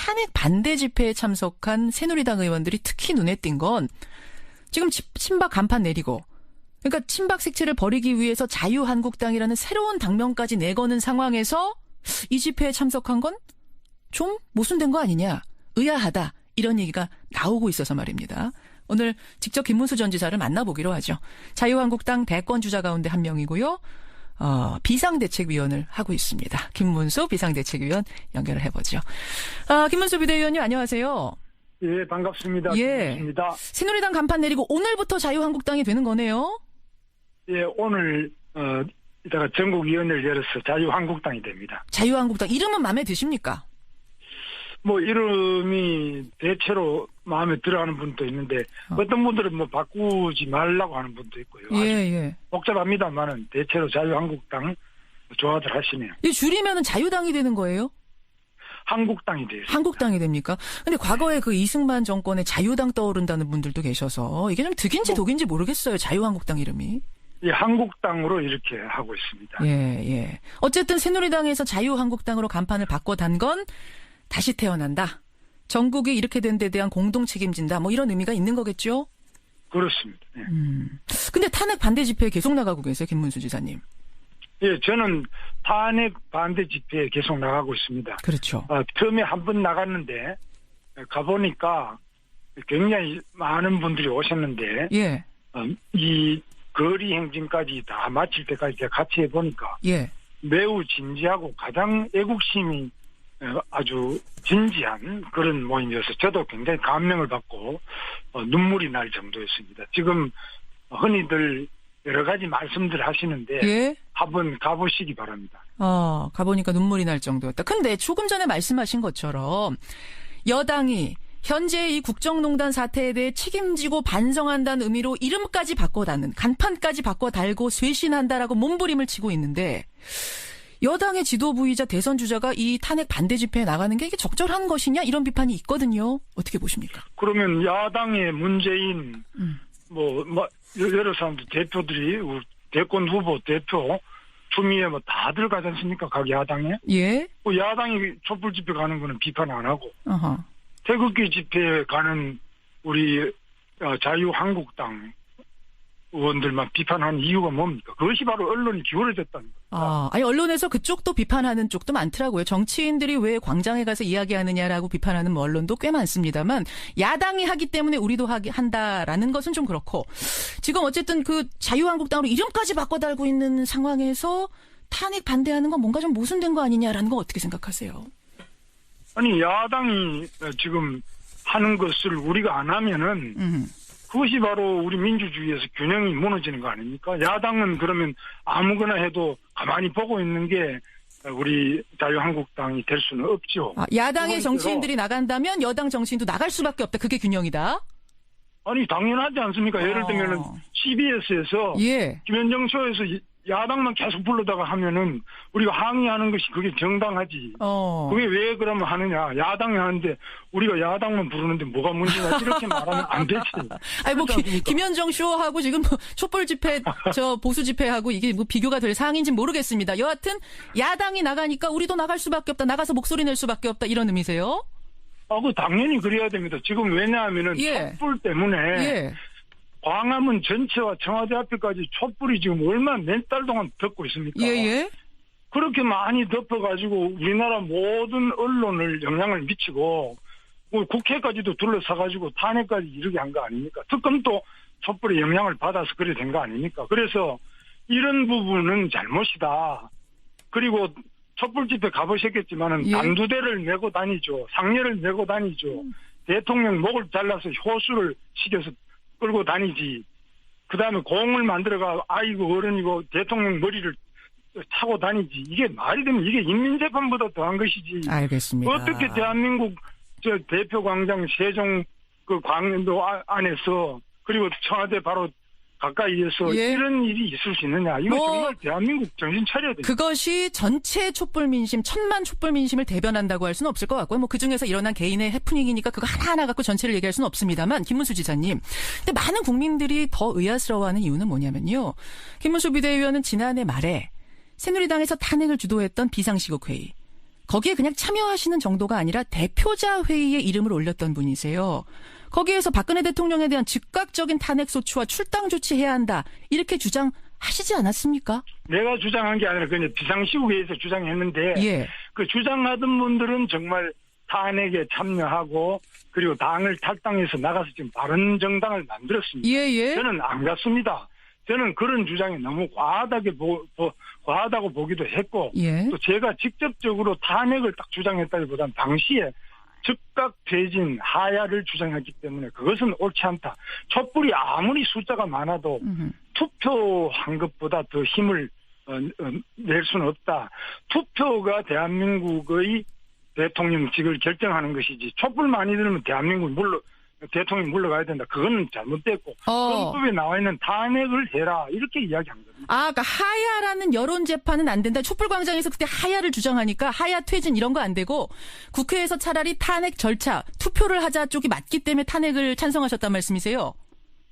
탄핵 반대 집회에 참석한 새누리당 의원들이 특히 눈에 띈 건 지금 친박 간판 내리고 그러니까 친박 색채를 버리기 위해서 자유한국당이라는 새로운 당명까지 내거는 상황에서 이 집회에 참석한 건 좀 모순된 거 아니냐, 의아하다 이런 얘기가 나오고 있어서 말입니다. 오늘 직접 김문수 전 지사를 만나보기로 하죠. 자유한국당 대권 주자 가운데 한 명이고요. 비상대책위원을 하고 있습니다. 김문수 비상대책위원 연결을 해보죠. 김문수 비대위원님 안녕하세요. 예, 반갑습니다. 예. 김문수입니다. 새누리당 간판 내리고 오늘부터 자유한국당이 되는 거네요. 예, 오늘 이따가 전국위원회를 열어서 자유한국당이 됩니다. 자유한국당 이름은 마음에 드십니까? 뭐 이름이 대체로 마음에 들어하는 분도 있는데 어떤 분들은 뭐 바꾸지 말라고 하는 분도 있고요. 예. 복잡합니다만은 대체로 자유한국당 좋아들 하시네요. 이 줄이면은 자유당이 되는 거예요? 한국당이 돼요. 한국당이 됩니까? 근데 과거에 그 이승만 정권에 자유당 떠오른다는 분들도 계셔서 이게 좀 득인지 독인지 모르겠어요. 자유한국당 이름이. 예, 한국당으로 이렇게 하고 있습니다. 예. 어쨌든 새누리당에서 자유한국당으로 간판을 바꿔단 건 다시 태어난다. 전국이 이렇게 된 데 대한 공동 책임진다. 뭐 이런 의미가 있는 거겠죠? 그렇습니다. 예. 근데 탄핵 반대 집회에 계속 나가고 계세요, 김문수 지사님. 예, 저는 탄핵 반대 집회에 계속 나가고 있습니다. 그렇죠. 처음에 한 번 나갔는데 가보니까 굉장히 많은 분들이 오셨는데 예. 이 거리 행진까지 다 마칠 때까지 제가 같이 해보니까 예. 매우 진지하고 가장 애국심이 아주 진지한 그런 모임이어서 저도 굉장히 감명을 받고 눈물이 날 정도였습니다. 지금 흔히들 여러 가지 말씀들 하시는데 예? 한번 가보시기 바랍니다. 가보니까 눈물이 날 정도였다. 근데 조금 전에 말씀하신 것처럼 여당이 현재 이 국정농단 사태에 대해 책임지고 반성한다는 의미로 이름까지 바꿔다는 간판까지 바꿔 달고 쇄신한다라고 몸부림을 치고 있는데 여당의 지도부이자 대선 주자가 이 탄핵 반대 집회에 나가는 게 이게 적절한 것이냐 이런 비판이 있거든요. 어떻게 보십니까? 그러면 야당의 문재인 여러 사람들 대표들이 대권 후보 대표 추미애 뭐 다들 가지 않습니까? 각 야당에. 예. 야당이 촛불 집회 가는 거는 비판 안 하고 어허. 태극기 집회에 가는 우리 자유한국당 의원들만 비판하는 이유가 뭡니까? 그것이 바로 언론이 기울어졌다는 겁니다. 아니 언론에서 그쪽도 비판하는 쪽도 많더라고요. 정치인들이 왜 광장에 가서 이야기하느냐라고 비판하는 뭐 언론도 꽤 많습니다만 야당이 하기 때문에 우리도 한다라는 것은 좀 그렇고 지금 어쨌든 그 자유한국당으로 이름까지 바꿔 달고 있는 상황에서 탄핵 반대하는 건 뭔가 좀 모순된 거 아니냐라는 거 어떻게 생각하세요? 아니 야당이 지금 하는 것을 우리가 안 하면은 그것이 바로 우리 민주주의에서 균형이 무너지는 거 아닙니까? 야당은 그러면 아무거나 해도 가만히 보고 있는 게 우리 자유한국당이 될 수는 없죠. 야당의 정치인들이 나간다면 여당 정치인도 나갈 수밖에 없다. 그게 균형이다? 아니 당연하지 않습니까? 예를 들면은 CBS에서 예. 김현정 쇼에서 야당만 계속 불러다가 하면은 우리가 항의하는 것이 그게 정당하지. 그게 왜 그러면 하느냐. 야당이 하는데 우리가 야당만 부르는데 뭐가 문제냐. 이렇게 말하면 안 되지. 아니 뭐 김현정 쇼하고 지금 뭐 촛불 집회 보수 집회하고 이게 뭐 비교가 될 사항인지는 모르겠습니다. 여하튼 야당이 나가니까 우리도 나갈 수밖에 없다. 나가서 목소리 낼 수밖에 없다. 이런 의미세요? 그 당연히 그래야 됩니다. 지금 왜냐하면은 촛불 때문에 광화문 전체와 청와대 앞에까지 촛불이 지금 얼마나 몇 달 동안 덮고 있습니까? 예. 그렇게 많이 덮어가지고 우리나라 모든 언론을 영향을 미치고 국회까지도 둘러싸가지고 탄핵까지 이르게 한 거 아닙니까? 특검도 촛불의 영향을 받아서 그래 된 거 아닙니까? 그래서 이런 부분은 잘못이다. 그리고 촛불 집회 가보셨겠지만은 단두대를 메고 다니죠. 상례를 메고 다니죠. 대통령 목을 잘라서 효수를 시켜서 끌고 다니지. 그 다음에 공을 만들어가 아이고 어른이고 대통령 머리를 차고 다니지. 이게 말이 되면 이게 인민재판보다 더한 것이지. 알겠습니다. 어떻게 대한민국 대표 광장 세종 그 광도 안에서 그리고 청와대 바로 가까이에서 이런 일이 있을 수 있느냐. 이거 정말 대한민국 정신 차려야 돼요. 그것이 전체 촛불 민심, 1000만 촛불 민심을 대변한다고 할 수는 없을 것 같고요. 뭐 그중에서 일어난 개인의 해프닝이니까 그거 하나하나 갖고 전체를 얘기할 수는 없습니다만 김문수 지사님. 근데 많은 국민들이 더 의아스러워하는 이유는 뭐냐면요. 김문수 비대위원은 지난해 말에 새누리당에서 탄핵을 주도했던 비상시국회의. 거기에 그냥 참여하시는 정도가 아니라 대표자 회의에 이름을 올렸던 분이세요. 거기에서 박근혜 대통령에 대한 즉각적인 탄핵 소추와 출당 조치해야 한다. 이렇게 주장하시지 않았습니까? 내가 주장한 게 아니라 그냥 비상시국회에서 주장했는데 예. 그 주장하던 분들은 정말 탄핵에 참여하고 그리고 당을 탈당해서 나가서 지금 바른 정당을 만들었습니다. 예. 저는 안 갔습니다. 저는 그런 주장이 너무 과하다고 보기도 했고 예. 또 제가 직접적으로 탄핵을 딱 주장했다기보다는 당시에 즉각 퇴진 하야를 주장했기 때문에 그것은 옳지 않다. 촛불이 아무리 숫자가 많아도 투표한 것보다 더 힘을 낼 수는 없다. 투표가 대한민국의 대통령직을 결정하는 것이지 촛불 많이 들으면 대통령이 물러가야 된다. 그거는 잘못됐고 헌법에 나와 있는 탄핵을 해라 이렇게 이야기한 겁니다. 그러니까 하야라는 여론 재판은 안 된다. 촛불광장에서 그때 하야를 주장하니까 하야 퇴진 이런 거 안 되고 국회에서 차라리 탄핵 절차 투표를 하자 쪽이 맞기 때문에 탄핵을 찬성하셨단 말씀이세요?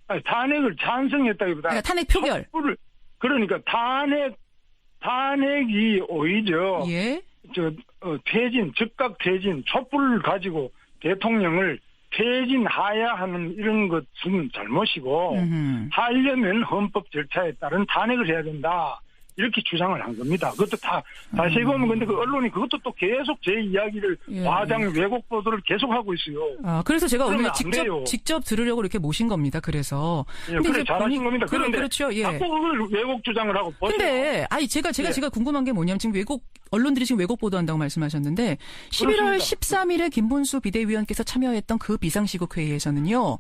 아니, 탄핵을 찬성했다기보다 그러니까 탄핵 표결. 그러니까 탄핵이 오히려 예. 즉각 퇴진, 촛불을 가지고 대통령을 퇴진하야 하는 이런 것은 잘못이고 하려면 헌법 절차에 따른 탄핵을 해야 된다. 이렇게 주장을 한 겁니다. 그것도 다시 보면 근데 그 언론이 그것도 또 계속 제 이야기를 과장 왜곡 보도를 계속하고 있어요. 그래서 제가 오늘 안 직접 들으려고 이렇게 모신 겁니다. 그래서. 예, 그래 잘하신 겁니다. 그런데 그렇죠. 예. 자꾸 그걸 왜곡 주장을 하고 근데 제가 궁금한 게 뭐냐면 지금 언론들이 지금 왜곡 보도한다고 말씀하셨는데 11월 13일에 김문수 비대위원께서 참여했던 그 비상시국 회의에서는요.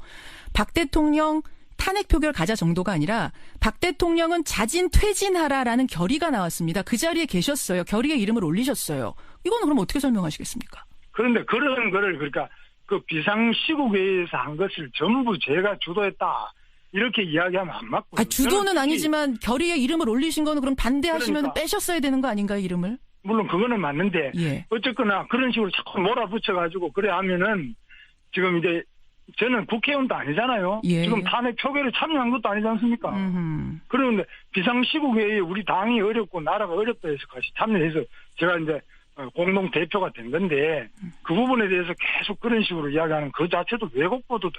박 대통령 탄핵 표결 가자 정도가 아니라 박 대통령은 자진 퇴진하라라는 결의가 나왔습니다. 그 자리에 계셨어요. 결의에 이름을 올리셨어요. 이거는 그럼 어떻게 설명하시겠습니까? 그런데 그런 거를 그러니까 그 비상시국회의에서 한 것을 전부 제가 주도했다. 이렇게 이야기하면 안 맞고. 주도는 아니지만 결의에 이름을 올리신 거는 그럼 반대하시면 그러니까. 빼셨어야 되는 거 아닌가요, 이름을? 물론 그거는 맞는데 예. 어쨌거나 그런 식으로 자꾸 몰아붙여가지고 그래 하면은 지금 이제 저는 국회의원도 아니잖아요. 예. 지금 탄핵 표결에 참여한 것도 아니지 않습니까? 그런데 비상시국회의에 우리 당이 어렵고 나라가 어렵다 해서 같이 참여해서 제가 이제 공동 대표가 된 건데 그 부분에 대해서 계속 그런 식으로 이야기하는 그 자체도 왜곡 보도다.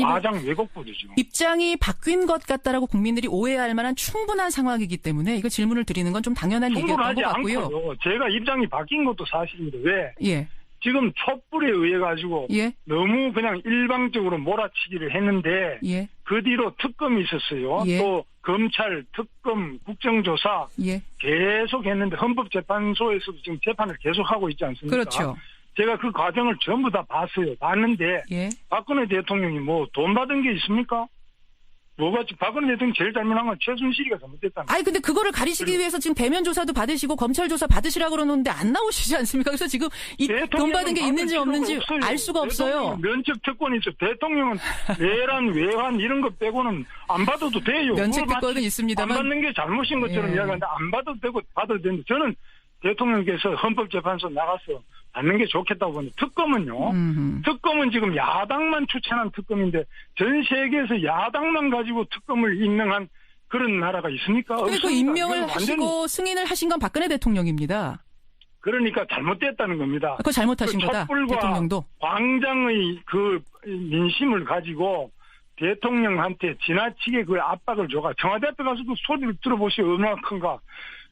과장 왜곡 보도죠. 입장이 바뀐 것 같다라고 국민들이 오해할 만한 충분한 상황이기 때문에 이거 질문을 드리는 건 좀 당연한 얘기였던 것 같고요. 않고요. 제가 입장이 바뀐 것도 사실입니다. 왜? 예. 지금 촛불에 의해 가지고 예. 너무 그냥 일방적으로 몰아치기를 했는데 예. 그 뒤로 특검이 있었어요. 예. 또 검찰, 특검, 국정조사 예. 계속 했는데 헌법재판소에서도 지금 재판을 계속하고 있지 않습니까? 그렇죠. 제가 그 과정을 전부 다 봤는데 예. 박근혜 대통령이 뭐 돈 받은 게 있습니까? 박근혜 대통령이 제일 잘못한 건 최순실이가 잘못됐다는 거예요. 근데 그거를 가리시기 위해서 지금 대면 조사도 받으시고 검찰 조사 받으시라고 그러는데 안 나오시지 않습니까? 그래서 지금 이 돈 받은 게 있는지 없는지 알 수가 없어요. 면책 특권이 있어. 대통령은 내란, 외환 이런 거 빼고는 안 받아도 돼요. 면책 특권은 있습니다만. 안 받는 게 잘못인 것처럼 이야기하는데 안 받아도 되고 받아도 되는데 저는 대통령께서 헌법재판소 나가서 받는 게 좋겠다고 보는데 특검은 지금 야당만 추천한 특검인데 전 세계에서 야당만 가지고 특검을 임명한 그런 나라가 있습니까? 그 임명을 하시고 승인을 하신 건 박근혜 대통령입니다. 그러니까 잘못됐다는 겁니다. 그거 잘못하신 거다. 촛불과 대통령도. 광장의 그 민심을 가지고 대통령한테 지나치게 그 압박을 줘가 청와대 앞에 가서도 소리를 들어보시오 얼마나 큰가.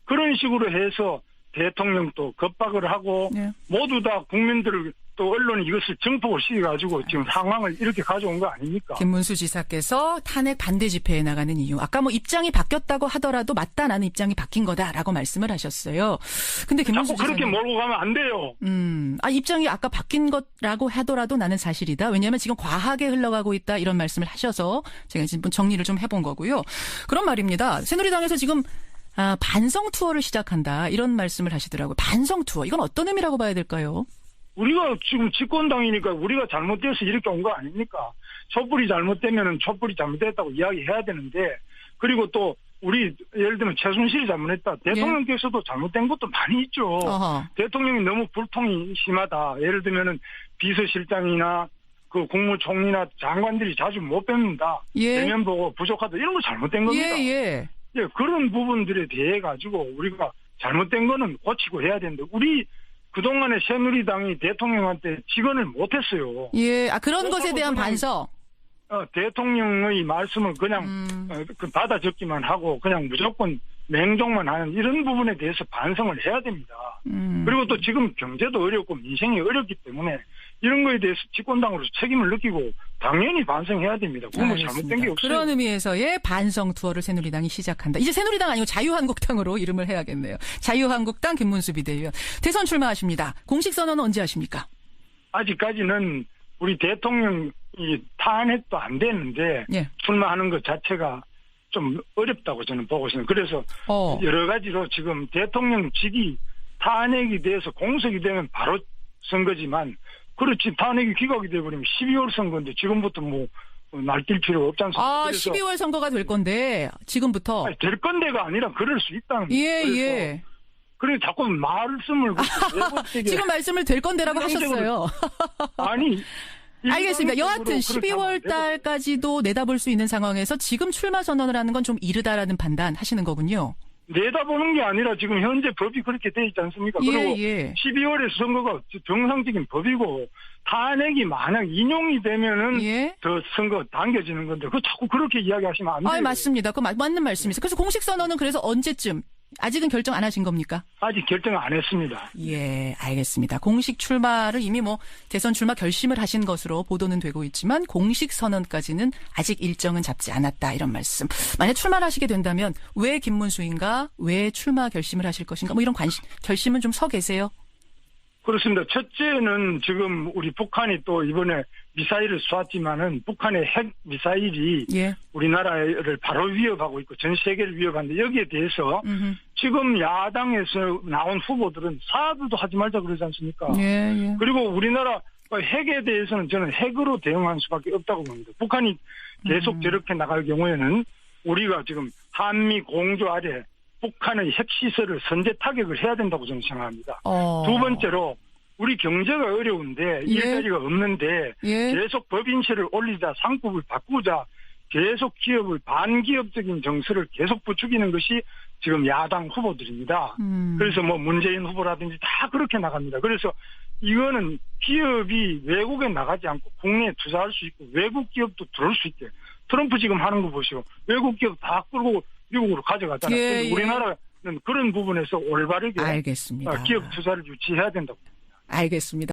그런 식으로 해서 대통령도 겁박을 하고 네. 모두 다 국민들을 또 언론이 이것을 정폭을 시켜가지고 지금 상황을 이렇게 가져온 거 아닙니까? 김문수 지사께서 탄핵 반대 집회에 나가는 이유. 아까 입장이 바뀌었다고 하더라도 맞다 나는 입장이 바뀐 거다라고 말씀을 하셨어요. 근데 김문수 자꾸 그렇게 지사님. 몰고 가면 안 돼요. 입장이 아까 바뀐 거라고 하더라도 나는 사실이다. 왜냐하면 지금 과하게 흘러가고 있다 이런 말씀을 하셔서 제가 지금 정리를 좀 해본 거고요. 그런 말입니다. 새누리당에서 지금 반성 투어를 시작한다. 이런 말씀을 하시더라고요. 반성 투어. 이건 어떤 의미라고 봐야 될까요? 우리가 지금 집권당이니까 우리가 잘못돼서 이렇게 온 거 아닙니까? 촛불이 잘못되면은 촛불이 잘못됐다고 이야기해야 되는데 그리고 또 우리 예를 들면 최순실이 잘못했다. 대통령께서도 잘못된 것도 많이 있죠. 어허. 대통령이 너무 불통이 심하다. 예를 들면은 비서실장이나 그 국무총리나 장관들이 자주 못 뵙는다. 예. 대면 보고 부족하다. 이런 거 잘못된 겁니다. 예. 예, 그런 부분들에 대해 가지고 우리가 잘못된 거는 고치고 해야 되는데 우리 그동안에 새누리당이 대통령한테 직언을 못했어요. 예, 그런 것에 대한 그냥, 반성. 대통령의 말씀을 그냥 받아 적기만 하고 그냥 무조건 맹종만 하는 이런 부분에 대해서 반성을 해야 됩니다. 그리고 또 지금 경제도 어렵고 민생이 어렵기 때문에 이런 거에 대해서 집권당으로서 책임을 느끼고 당연히 반성해야 됩니다. 그건 뭐 잘못된 게 없어요. 그런 의미에서의 반성 투어를 새누리당이 시작한다. 이제 새누리당 아니고 자유한국당으로 이름을 해야겠네요. 자유한국당 김문수 비대위원. 대선 출마하십니다. 공식 선언은 언제 하십니까? 아직까지는 우리 대통령이 탄핵도 안 됐는데 예. 출마하는 것 자체가 좀 어렵다고 저는 보고 있습니다. 그래서 여러 가지로 지금 대통령직이 탄핵이 돼서 공석이 되면 바로 선거지만 그렇지 탄핵이 기각이 돼버리면 12월 선거인데 지금부터 뭐 날뛸 필요가 없지 않습니까? 12월 선거가 될 건데 지금부터. 아니, 될 건데가 아니라 그럴 수 있다는 거예요. 예. 그래 자꾸 말씀을 지금 말씀을 될 건데라고 하셨어요. 아니. 알겠습니다. 여하튼 12월 달까지도 내다볼 수 있는 상황에서 지금 출마 선언을 하는 건 좀 이르다라는 판단 하시는 거군요. 내다보는 게 아니라 지금 현재 법이 그렇게 돼 있지 않습니까? 그리고 12월에 선거가 정상적인 법이고 탄핵이 만약 인용이 되면은 더 선거 당겨지는 건데 그 자꾸 그렇게 이야기하시면 안 돼요. 맞습니다. 그 맞는 말씀이세요. 그래서 공식 선언은 그래서 언제쯤? 아직은 결정 안 하신 겁니까? 아직 결정 안 했습니다. 예, 알겠습니다. 공식 출마를 이미 대선 출마 결심을 하신 것으로 보도는 되고 있지만 공식 선언까지는 아직 일정은 잡지 않았다 이런 말씀. 만약 출마를 하시게 된다면 왜 김문수인가? 왜 출마 결심을 하실 것인가? 이런 결심은 좀 서 계세요? 그렇습니다. 첫째는 지금 우리 북한이 또 이번에 미사일을 쏘았지만은 북한의 핵 미사일이 우리나라를 바로 위협하고 있고 전 세계를 위협하는데 여기에 대해서 지금 야당에서 나온 후보들은 사드도 하지 말자 그러지 않습니까? 그리고 우리나라 핵에 대해서는 저는 핵으로 대응할 수밖에 없다고 봅니다. 북한이 계속 저렇게 나갈 경우에는 우리가 지금 한미 공조 아래 북한의 핵시설을 선제 타격을 해야 된다고 저는 생각합니다. 두 번째로 우리 경제가 어려운데 일자리가 없는데 계속 법인세를 올리자 상법을 바꾸자 계속 기업을 반기업적인 정서를 계속 부추기는 것이 지금 야당 후보들입니다. 그래서 문재인 후보라든지 다 그렇게 나갑니다. 그래서 이거는 기업이 외국에 나가지 않고 국내에 투자할 수 있고 외국 기업도 들어올 수 있게 트럼프 지금 하는 거 보시고 외국 기업 다 끌고 미국으로 가져가잖아요. 우리나라는 그런 부분에서 올바르게 알겠습니다. 기업 투자를 유치해야 된다고 봅니다. 알겠습니다.